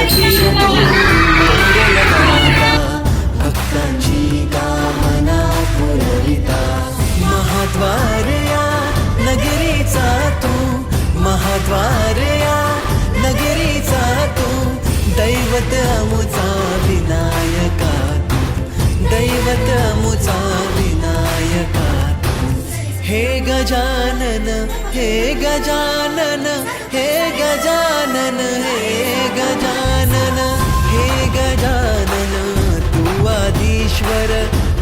तीर तू मोरेल दाता, भक्तांची कामना पुरविता. महाद्वार या नगरीचा तू, महाद्वार या नगरीचा तू, दैवत अमुचा विनायका तू, दैवत अमुचा विनायका तू. हे गजानन, हे गजानन, हे गजानन, हे गजानन, हे गजानन. तू आदिश्वर,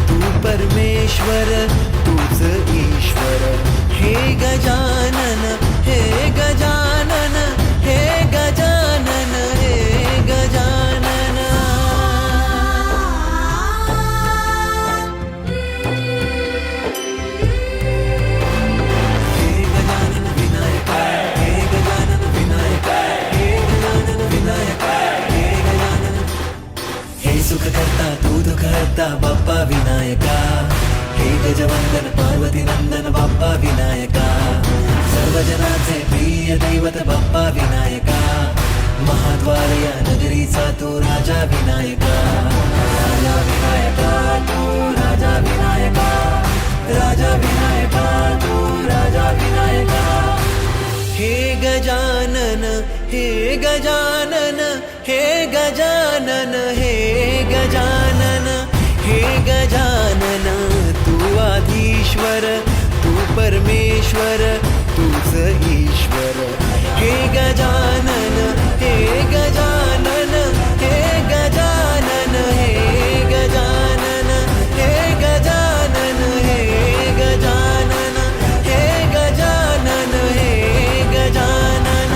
तू परमेश्वर, तूच ईश्वर. हे गजानन, हे गजानन, हे गजानन, हे गजानन. हे गजानन विनायका, हे गजानन विनायका, हे गजानन विनायका, हे गजानन. हे सुख करता तू दुःख हरता बाप्पा विनायका. हे गजवंदन पार्वती नंदन बाप्पा विनायका. सर्व जनाचे प्रिय दैवत बाप्पा विनायका. महाद्वार या नगरीचा तू राजा विनायका. राजा विनायका तू राजा विनायका, राजा विनायका तू राजा विनायका. हे गजानन, हे गजानन, हे गजानन, हे गजानन, हे गजानन. तू आधीश्वर, तू परमेश्वर, तूच ईश्वर. हे गजानन, हे गजानन, हे गजानन, हे गजानन, हे गजानन, हे गजानन, हे गजानन, हे गजानन.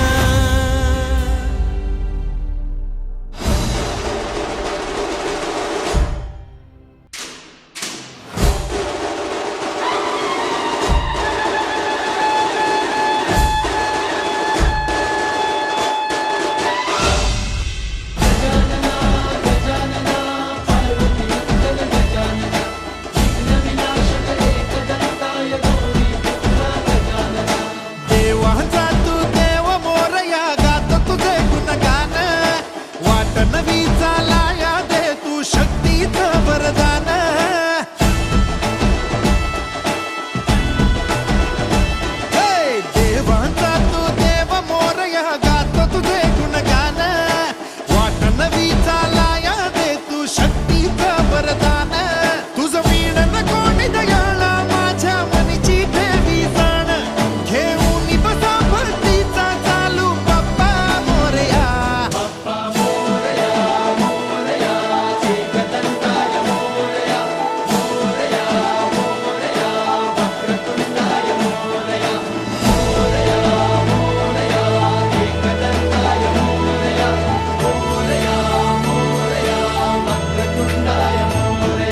देवाचा तू देव मोरया, गातो तुझे गुणगान. वाट नवी चालाया दे तू शक्तीचं वरदान. हे देवाचा तू देव मोरया, गातो तुझे गुणगान. वाट नवी चालाया दे तू शक्तीचं वरदान. तुझं वीण कोणी दयाळा, माझ्या मनीची ठेवी जाण. घेऊन बसा भक्तीचा चालू बाप्पा मोरया. बाप्पा मोरया, मोरया, एकदंताय मोरया. मोरया, मोरया, वक्रतुंडाय मोरया. मोरया, मोरया, एकदंताय मोरया. मोरया, मोरया, वक्रतुंडाय मोरया.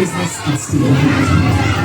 Business Studio.